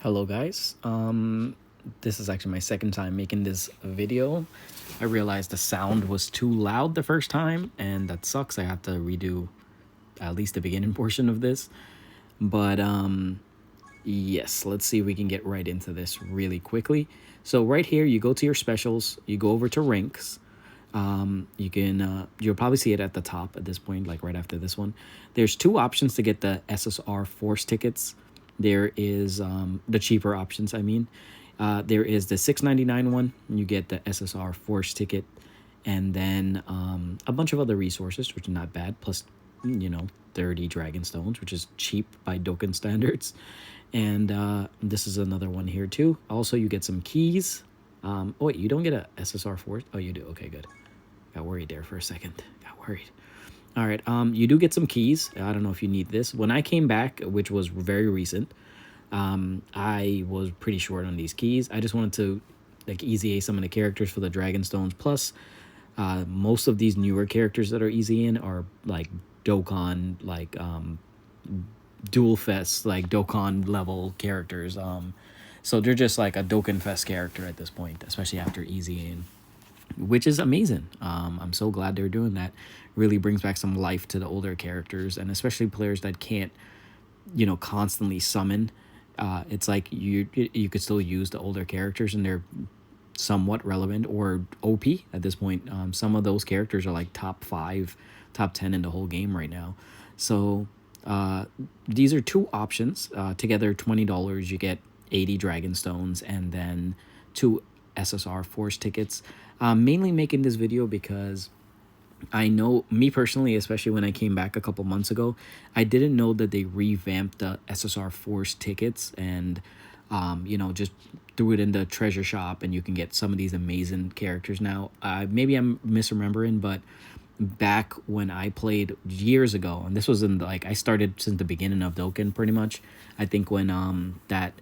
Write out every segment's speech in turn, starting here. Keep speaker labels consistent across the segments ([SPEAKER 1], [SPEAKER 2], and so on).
[SPEAKER 1] Hello guys, this is actually my second time making this video. I realized the sound was too loud the first time and that sucks. I have to redo at least the beginning portion of this. But yes, let's see if we can get right into this really quickly. So right here, you go to your specials, you go over to ranks. You'll probably see it at the top at this point, like right after this one. There's two options to get the SSR Force tickets. There is the cheaper options, I mean. There is the $6.99 one. You get the SSR Force ticket, and then a bunch of other resources, which are not bad. Plus, 30 Dragon Stones, which is cheap by Dokkan standards. And this is another one here too. Also, you get some keys. Oh wait, you don't get a SSR Force. Oh, you do. Okay, good. Got worried there for a second. Got worried. All right. You do get some keys. I don't know if you need this. When I came back, which was very recent, I was pretty short on these keys. I just wanted to like EZA some of the characters for the Dragon Stones. Plus, most of these newer characters that are easy in are like Dokkan, like Dual Fest, like Dokkan level characters. So they're just like a Dokkan Fest character at this point, especially after Easy in, which is amazing. I'm so glad they're doing that. Really brings back some life to the older characters, and especially players that can't, constantly summon. It's like you could still use the older characters, and they're somewhat relevant or OP at this point. Some of those characters are like top 5, top 10 in the whole game right now. So these are two options. Together, $20. You get 80 Dragon Stones and then 2 SSR Force tickets. Mainly making this video because I know, me personally, especially when I came back a couple months ago, I didn't know that they revamped the SSR Force tickets and, just threw it in the treasure shop and you can get some of these amazing characters now. Maybe I'm misremembering, but back when I played years ago, and this was in like, I started since the beginning of Dokkan pretty much. I think when the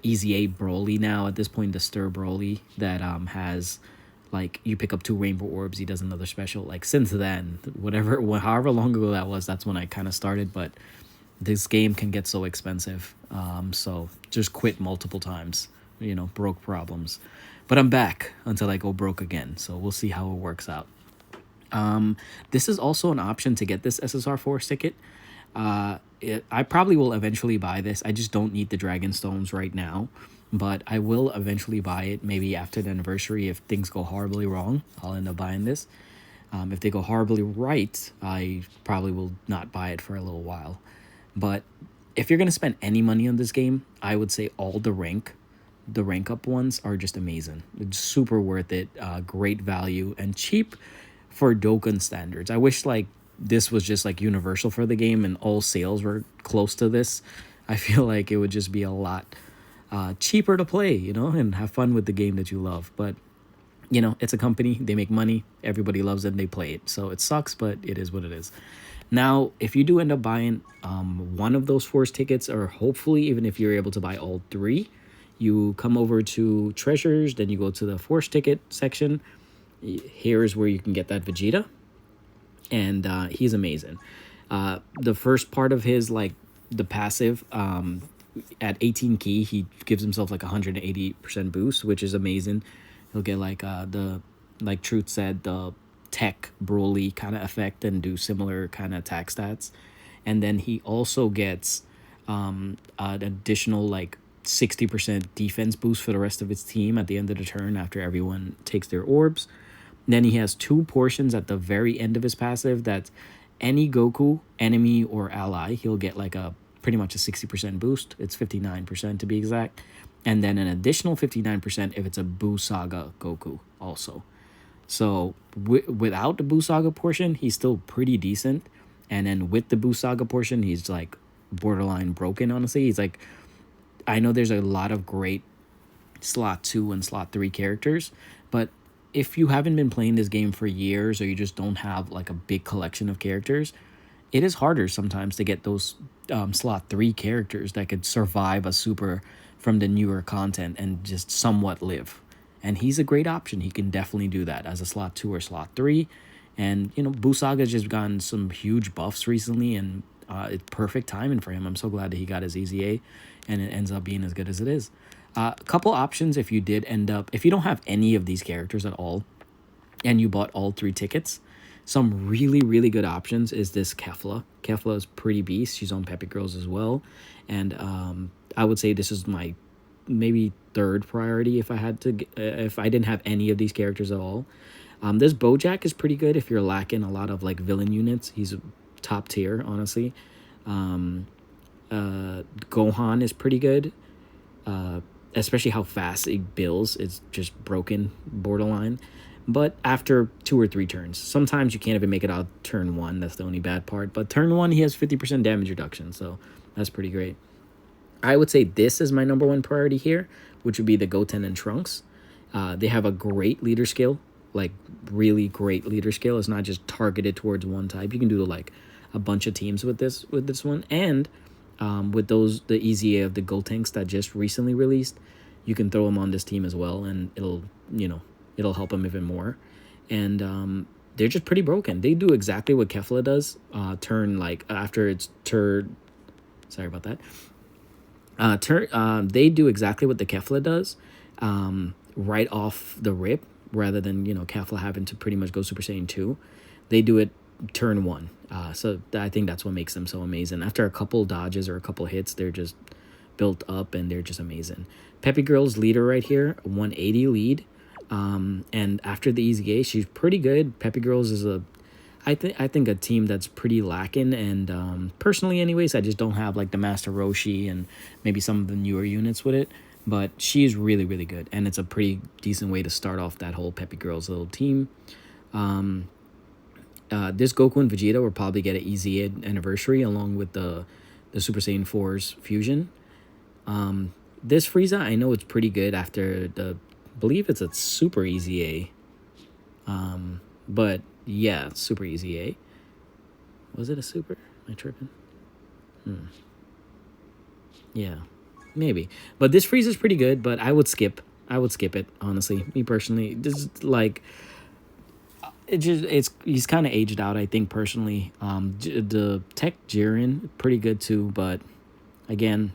[SPEAKER 1] EZA Broly now at this point, the Stir Broly that has like you pick up 2 rainbow orbs, he does another special. Like since then, however long ago that was, that's when I kind of started. But this game can get so expensive, so just quit multiple times, broke problems. But I'm back until I go broke again, so we'll see how it works out. This is also an option to get this SSR Force ticket. I probably will eventually buy this. I just don't need the Dragon Stones right now, but I will eventually buy it maybe after the anniversary. If things go horribly wrong, I'll end up buying this. If they go horribly right, I probably will not buy it for a little while. But if you're going to spend any money on this game, I would say all the rank up ones are just amazing. It's super worth it. Great value and cheap for Dokkan standards. I wish like this was just like universal for the game and all sales were close to this. I feel like it would just be a lot cheaper to play, and have fun with the game that you love. But it's a company, they make money, everybody loves it, they play it, so it sucks, but it is what it is. Now if you do end up buying one of those Force tickets, or hopefully even if you're able to buy all 3, you come over to treasures, then you go to the Force ticket section. Here's where you can get that Vegeta, and he's amazing. The first part of his, like the passive, at 18 key, he gives himself like 180% boost, which is amazing. He'll get like like Truth said, the tech Broly kind of effect and do similar kind of attack stats. And then he also gets an additional like 60% defense boost for the rest of his team at the end of the turn after everyone takes their orbs. Then he has 2 portions at the very end of his passive that any Goku, enemy, or ally, he'll get like pretty much a 60% boost. It's 59% to be exact. And then an additional 59% if it's a Buu Saga Goku also. So without the Buu Saga portion, he's still pretty decent. And then with the Buu Saga portion, he's like borderline broken, honestly. He's like, I know there's a lot of great slot 2 and slot 3 characters, but if you haven't been playing this game for years, or you just don't have like a big collection of characters, it is harder sometimes to get those slot 3 characters that could survive a super from the newer content and just somewhat live. And he's a great option. He can definitely do that as a slot 2 or slot 3. And, Buu Saga's just gotten some huge buffs recently, and it's perfect timing for him. I'm so glad that he got his EZA, and it ends up being as good as it is. A couple options if you did end up, if you don't have any of these characters at all, and you bought all 3 tickets, some really, really good options is this Kefla. Kefla is pretty beast. She's on Peppy Girls as well. And I would say this is my maybe 3rd priority if I had to, if I didn't have any of these characters at all. This Bojack is pretty good if you're lacking a lot of like villain units. He's top tier, honestly. Gohan is pretty good. Especially how fast it builds. It's just broken, borderline. But after 2 or 3 turns, sometimes you can't even make it out turn 1. That's the only bad part. But turn 1, he has 50% damage reduction, so that's pretty great. I would say this is my number 1 priority here, which would be the Goten and Trunks. They have a great leader skill, like really great leader skill. It's not just targeted towards one type. You can do like a bunch of teams with this one, and with the EZA of the Gotenks that just recently released, you can throw them on this team as well, and it'll help them even more. And they're just pretty broken. They do exactly what Kefla does. Turn like after its turn. Sorry about that. They do exactly what the Kefla does, right off the rip, rather than Kefla having to pretty much go Super Saiyan 2. They do it turn 1. So I think that's what makes them so amazing. After a couple dodges or a couple hits, they're just built up and they're just amazing. Peppy Girl's leader right here, 180 lead. And after the EZA, she's pretty good. Peppy Girls is I think a team that's pretty lacking, and personally anyways, I just don't have like the Master Roshi and maybe some of the newer units with it, but she's really, really good, and it's a pretty decent way to start off that whole Peppy Girls little team. This Goku and Vegeta will probably get an EZA anniversary along with the Super Saiyan 4's fusion. This Frieza, I know it's pretty good after I believe it's a Super EZA. But yeah, Super EZA. Was it a Super? Am I tripping? Yeah, maybe. But this Frieza is pretty good, but I would skip it, honestly. Me personally, this is like he's kind of aged out, I think, personally. The Tech Jiren, pretty good too, but again,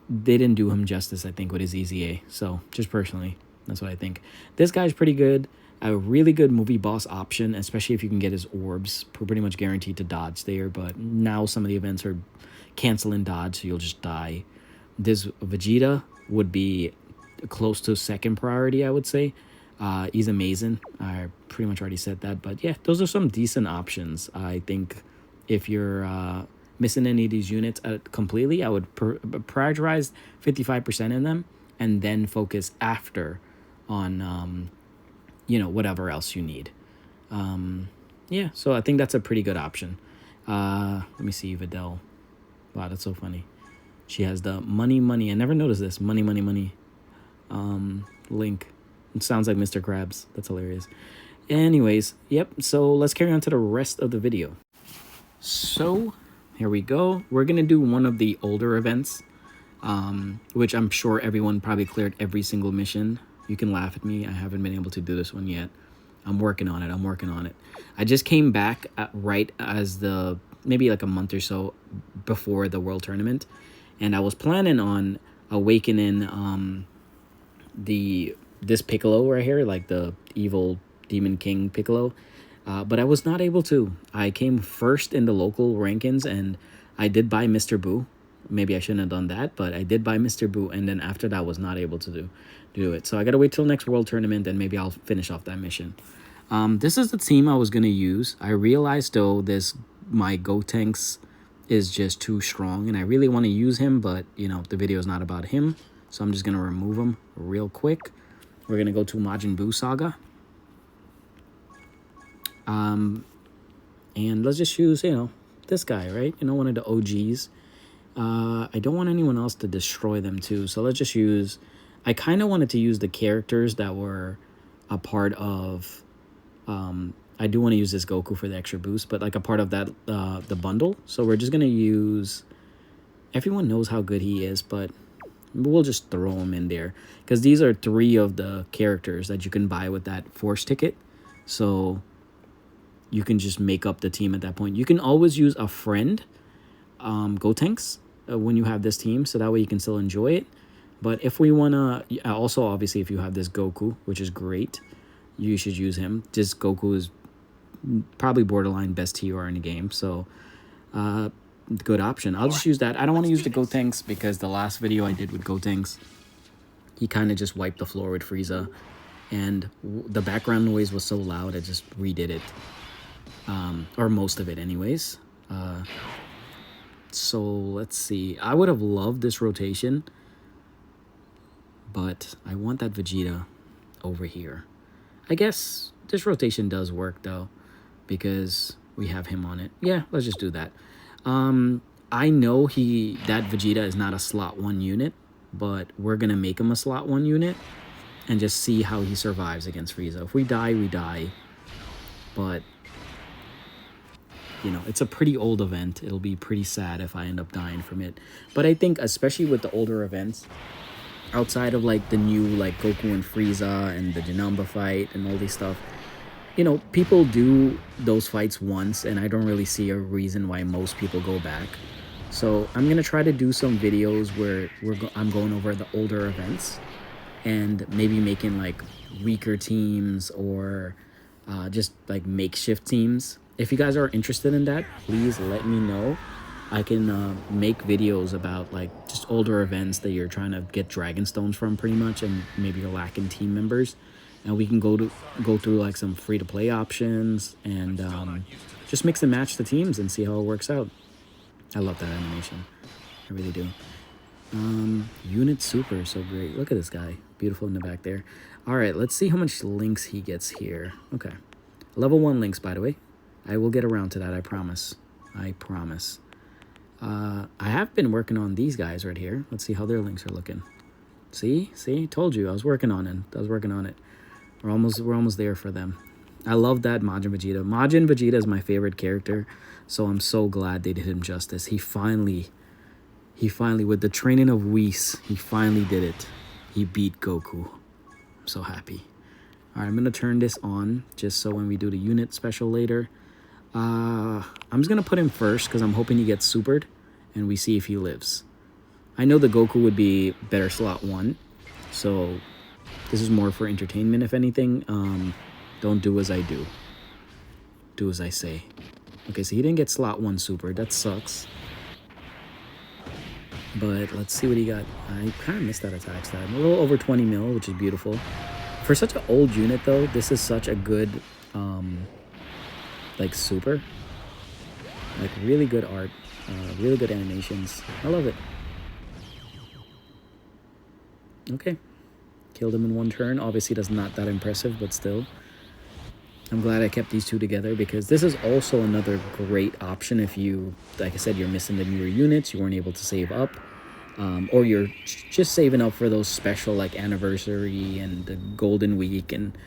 [SPEAKER 1] they didn't do him justice, I think, with his EZA. So just personally, that's what I think. This guy's pretty good. A really good movie boss option, especially if you can get his orbs. Pretty much guaranteed to dodge there, but now some of the events are canceling dodge, so you'll just die. This Vegeta would be close to 2nd priority, I would say. He's amazing. I pretty much already said that, but yeah, those are some decent options. I think if you're missing any of these units completely, I would prioritize 55% in them, and then focus after on whatever else you need. Yeah, so I think that's a pretty good option. Let me see, Videl. Wow, that's so funny. She has the money. I never noticed this. Money. Link. It sounds like Mr. Krabs. That's hilarious. Anyways, yep. So let's carry on to the rest of the video. So here we go. We're going to do one of the older events, which I'm sure everyone probably cleared every single mission. You can laugh at me. I haven't been able to do this one yet. I'm working on it. I just came back right as maybe like a month or so before the World Tournament. And I was planning on awakening this Piccolo right here, like the evil Demon King Piccolo. But I was not able to. I came first in the local rankings, and I did buy Mr. Boo. Maybe I shouldn't have done that, but I did buy Mr. Boo, and then after that I was not able to do it. So I gotta wait till next World Tournament, and maybe I'll finish off that mission. This is the team I was gonna use. I realized though my Gotenks is just too strong, and I really want to use him, but the video is not about him, so I'm just gonna remove him real quick. We're gonna go to Majin Buu Saga. And let's just use, this guy, right? One of the OGs. I don't want anyone else to destroy them too, so let's just use... I kind of wanted to use the characters that were a part of... I do want to use this Goku for the extra boost, but like a part of that, the bundle. So we're just going to use... Everyone knows how good he is, but we'll just throw him in there. Because these are 3 of the characters that you can buy with that Force ticket. So... you can just make up the team at that point. You can always use a friend, Gotenks, when you have this team, so that way you can still enjoy it. But if we want to, also obviously if you have this Goku, which is great, you should use him. Just Goku is probably borderline best TR in the game, so good option. I'll just use that. I don't want to use the Gotenks because the last video I did with Gotenks, he kind of just wiped the floor with Frieza, and the background noise was so loud I just redid it, or most of it anyways. So let's see. I would have loved this rotation, but I want that Vegeta over here. I guess this rotation does work though, because we have him on it. Yeah, let's just do that. I know that Vegeta is not a slot 1 unit, but we're gonna make him a slot 1 unit and just see how he survives against Frieza. If we die, we die. But you know, it's a pretty old event. It'll be pretty sad if I end up dying from it. But I think, especially with the older events, outside of like the new like Goku and Frieza and the Janemba fight and all these stuff, you know, people do those fights once, and I don't really see a reason why most people go back. So I'm gonna try to do some videos where I'm going over the older events and maybe making like weaker teams or just like makeshift teams. If you guys are interested in that, please let me know. I can make videos about like just older events that you're trying to get Dragon Stones from pretty much, and maybe you're lacking team members, and we can go through like some free-to-play options and just mix and match the teams and see how it works out. I love that animation. I really do. Unit Super, so great. Look at this guy. Beautiful in the back there. All right, let's see how much links he gets here. Okay. Level 1 links, by the way. I will get around to that, I promise. I promise. I have been working on these guys right here. Let's see how their links are looking. See? Told you. I was working on it. We're almost there for them. I love that Majin Vegeta. Majin Vegeta is my favorite character, so I'm so glad they did him justice. He finally, with the training of Whis, he finally did it. He beat Goku. I'm so happy. All right, I'm going to turn this on just so when we do the unit special later. I'm just going to put him first because I'm hoping he gets supered and we see if he lives. I know the Goku would be better slot 1, so this is more for entertainment if anything. Don't do as I do. Do as I say. Okay, so he didn't get slot 1 super. That sucks. But let's see what he got. I kind of missed that attack stat. A little over 20 mil, which is beautiful. For such an old unit, though, this is such a good, like, super. Like, really good art. Really good animations. I love it. Okay. Killed him in 1 turn. Obviously, that's not that impressive, but still. I'm glad I kept these 2 together because this is also another great option if you, like I said, you're missing the newer units, you weren't able to save up, or you're just saving up for those special like anniversary and the golden week and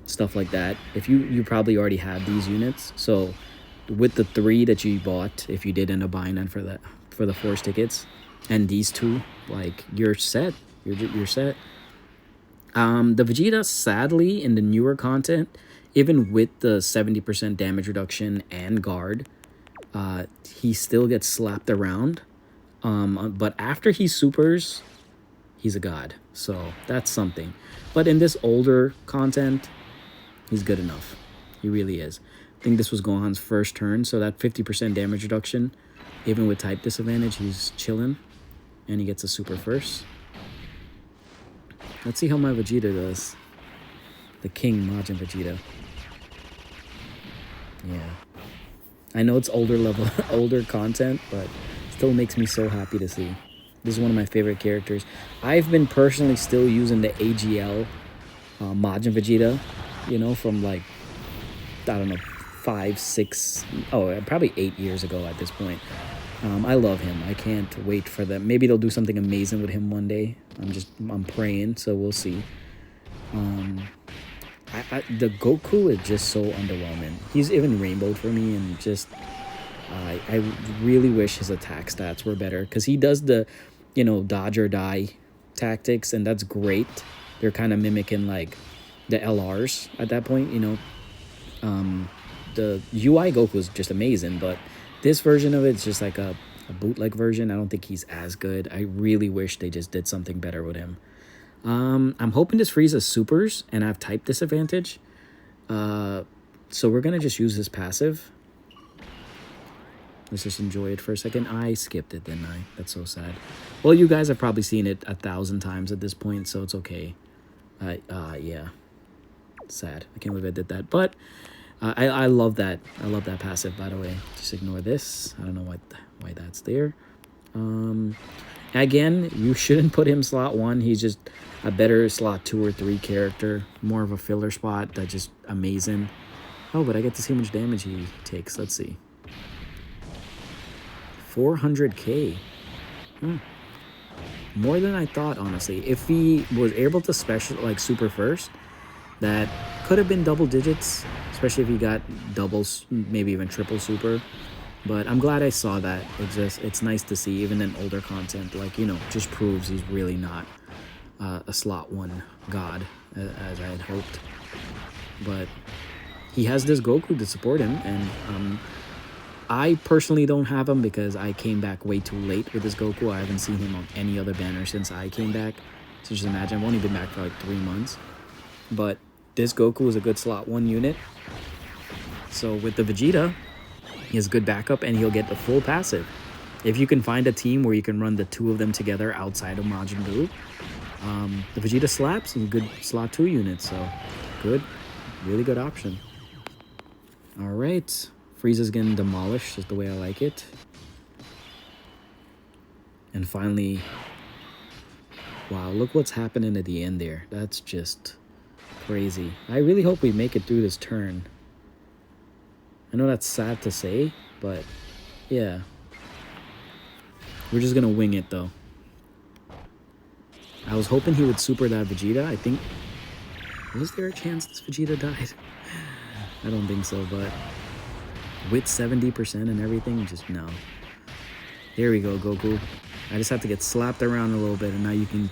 [SPEAKER 1] stuff like that. If you probably already have these units, so with the 3 that you bought, if you did end up buying them for the Force tickets, and these 2, like you're set. You're set. The Vegeta, sadly, in the newer content, even with the 70% damage reduction and guard, he still gets slapped around. But after he supers, he's a god. So that's something. But in this older content, he's good enough. He really is. I think this was Gohan's first turn, so that 50% damage reduction, even with type disadvantage, he's chilling. And he gets a super first. Let's see how my Vegeta does. The King Majin Vegeta. Yeah. I know it's older content, but still makes me so happy to see. This is one of my favorite characters. I've been personally still using the AGL Majin Vegeta, you know, from like, I don't know, 5, 6, probably 8 years ago at this point. I love him. I can't wait for them. Maybe they'll do something amazing with him one day. I'm praying, so we'll see. The Goku is just so underwhelming. He's even rainbowed for me, and just I really wish his attack stats were better, because he does the, you know, dodge or die tactics, and that's great. They're kind of mimicking like the LRs at that point, you know. the UI Goku is just amazing, but this version of it's just like a bootleg version. I don't think he's as good. I really wish they just did something better with him. I'm hoping this Frieza supers and I have type disadvantage. So we're gonna just use this passive. Let's just enjoy it for a second. I skipped it, didn't I? That's so sad. Well, you guys have probably seen it 1,000 times at this point, so it's okay. Yeah. Sad. I can't believe I did that. But I love that. I love that passive, by the way. Just ignore this. I don't know why that's there. Again, you shouldn't put him slot 1. He's just a better slot 2 or 3 character. More of a filler spot. That's just amazing. Oh, but I get to see how much damage he takes. Let's see. 400k. More than I thought, honestly. If he was able to special like super first, that could have been double digits, especially if he got doubles, maybe even triple super. But I'm glad I saw that. It's nice to see, even in older content, like, you know, just proves he's really not a slot 1 god as I had hoped. But he has this Goku to support him, and I personally don't have him because I came back way too late with this Goku. I haven't seen him on any other banner since I came back. So just imagine, I've only been back for like 3 months. But this Goku is a good slot 1 unit. So with the Vegeta, he has good backup and he'll get the full passive. If you can find a team where you can run the 2 of them together outside of Majin Buu, the Vegeta slaps and good slot 2 units. So good, really good option. All right. Frieza's getting demolished, is the way I like it. And finally, wow, look what's happening at the end there. That's just crazy. I really hope we make it through this turn. I know that's sad to say, but yeah. We're just gonna wing it though. I was hoping he would super that Vegeta. I think, was there a chance this Vegeta died? I don't think so, but with 70% and everything, just no. There we go, Goku. I just have to get slapped around a little bit, and now you can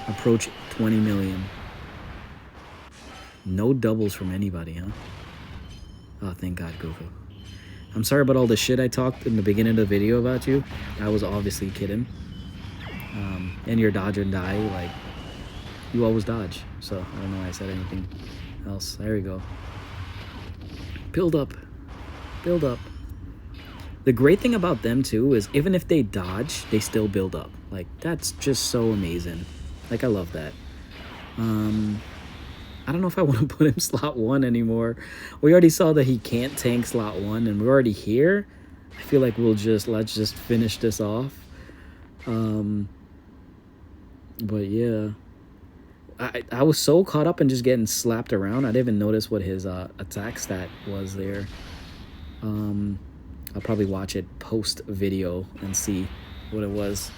[SPEAKER 1] approach 20 million. No doubles from anybody, huh? Oh, thank God, Goku. I'm sorry about all the shit I talked in the beginning of the video about you. I was obviously kidding. And your dodge and die, like, you always dodge. So, I don't know why I said anything else. There we go. Build up. Build up. The great thing about them too is even if they dodge, they still build up. Like, that's just so amazing. Like, I love that. I don't know if I want to put him slot 1 anymore. We already saw that he can't tank slot 1 and we're already here. I feel like let's just finish this off. But yeah. I was so caught up in just getting slapped around. I didn't even notice what his attack stat was there. I'll probably watch it post video and see what it was.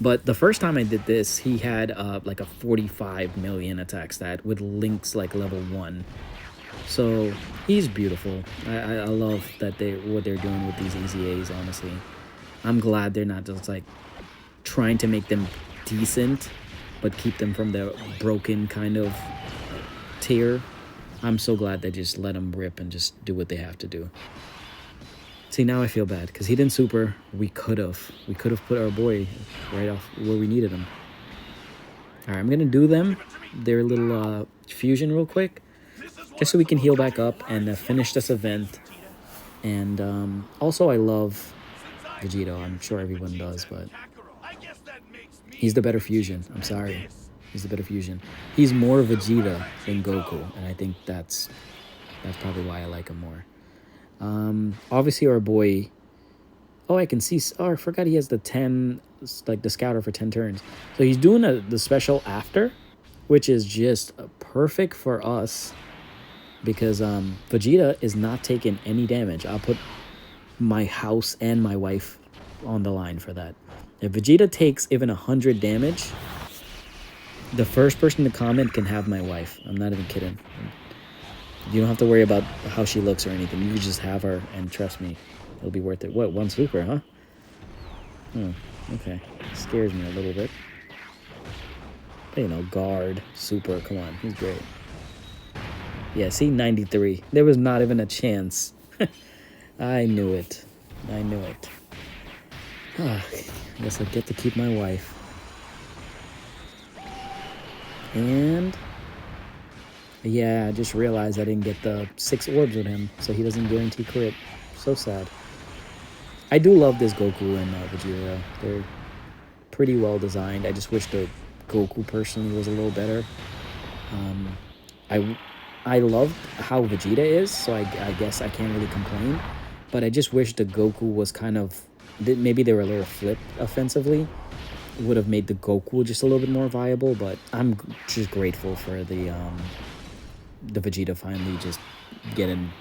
[SPEAKER 1] But the first time I did this, he had like a 45 million attack stat with links like level 1. So he's beautiful. I love that what they're doing with these EZAs, honestly. I'm glad they're not just like trying to make them decent, but keep them from the broken kind of tier. I'm so glad they just let them rip and just do what they have to do. See, now I feel bad because he didn't super. We could have put our boy right off where we needed him. All right, I'm gonna do them. Their little fusion real quick, just so we can heal back up and finish this event. And also, I love Vegeta. I'm sure everyone does, but he's the better fusion. I'm sorry. He's the better fusion. He's more Vegeta than Goku, and I think that's probably why I like him more. Obviously our boy... Oh, I can see... Oh, I forgot he has the 10... Like, the scouter for 10 turns. So he's doing the special after, which is just perfect for us. Because Vegeta is not taking any damage. I'll put my house and my wife on the line for that. If Vegeta takes even 100 damage... The first person to comment can have my wife. I'm not even kidding. You don't have to worry about how she looks or anything. You can just have her, and trust me, it'll be worth it. What, 1 super, huh? Oh, okay. Scares me a little bit. But, you know, guard, super, come on. He's great. Yeah, see, 93. There was not even a chance. I knew it. I knew it. I guess I get to keep my wife. And yeah, I just realized I didn't get the 6 orbs with him, so he doesn't guarantee crit. So sad. I do love this Goku and Vegeta, though. They're pretty well designed. I just wish the Goku personally was a little better. I love how Vegeta is, so I guess I can't really complain. But I just wish the Goku was kind of... Maybe they were a little flipped offensively. Would have made the Goku just a little bit more viable, but I'm just grateful for the Vegeta finally just getting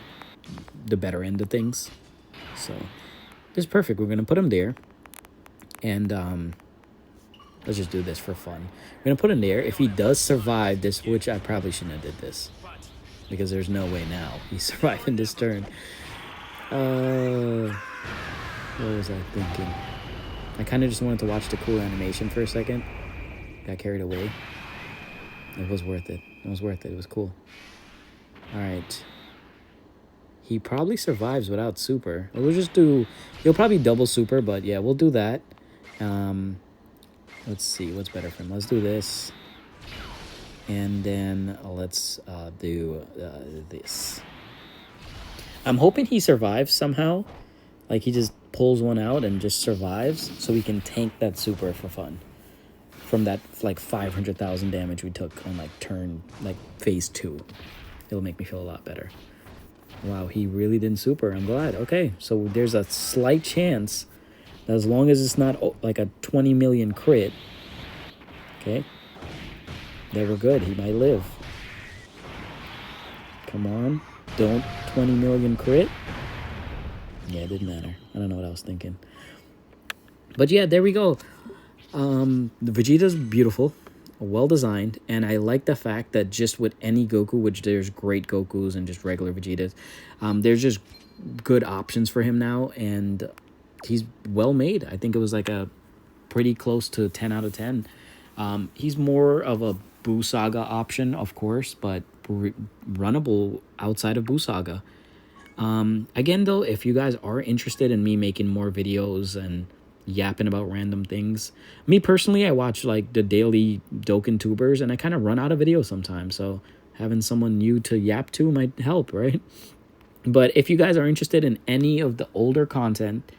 [SPEAKER 1] the better end of things. So this is perfect. We're gonna put him there, and let's just do this for fun. We're gonna put him there. If he does survive this, which I probably shouldn't have did this, because there's no way now he's surviving this turn. What was I thinking? I kind of just wanted to watch the cool animation for a second. Got carried away. It was worth it. It was worth it. It was cool. All right. He probably survives without super. We'll just do... He'll probably double super, but yeah, we'll do that. Let's see. What's better for him? Let's do this. And then let's do this. I'm hoping he survives somehow. Like, he just pulls one out and just survives, so we can tank that super for fun. From that, like, 500,000 damage we took on, like, phase 2. It'll make me feel a lot better. Wow, he really didn't super. I'm glad. Okay, so there's a slight chance that as long as it's not, like, a 20 million crit, okay, that we're good. He might live. Come on. Don't 20 million crit. Yeah, it didn't matter. I don't know what I was thinking. But yeah, there we go. The Vegeta's beautiful, well designed, and I like the fact that just with any Goku, which there's great Gokus and just regular Vegetas, there's just good options for him now, and he's well made. I think it was like a pretty close to 10 out of 10. He's more of a Buu Saga option, of course, but runnable outside of Buu Saga. Again, though, if you guys are interested in me making more videos and yapping about random things, me personally, I watch like the daily Dokkan tubers, and I kind of run out of videos sometimes, so having someone new to yap to might help, right? But if you guys are interested in any of the older content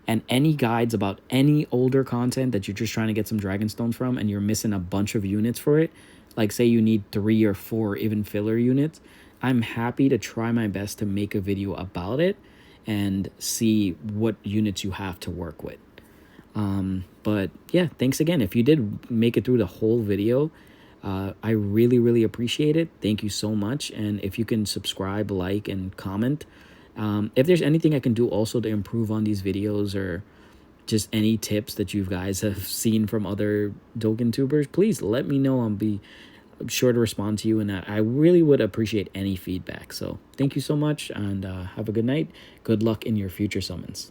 [SPEAKER 1] and any guides about any older content that you're just trying to get some Dragonstones from and you're missing a bunch of units for it, like say you need 3 or 4 even filler units, I'm happy to try my best to make a video about it and see what units you have to work with. But yeah, thanks again. If you did make it through the whole video, I really, really appreciate it. Thank you so much. And if you can subscribe, like, and comment. If there's anything I can do also to improve on these videos, or just any tips that you guys have seen from other Dokkan tubers, please let me know. I'll be sure to respond to you, and I really would appreciate any feedback. So thank you so much, and have a good night. Good luck in your future summons.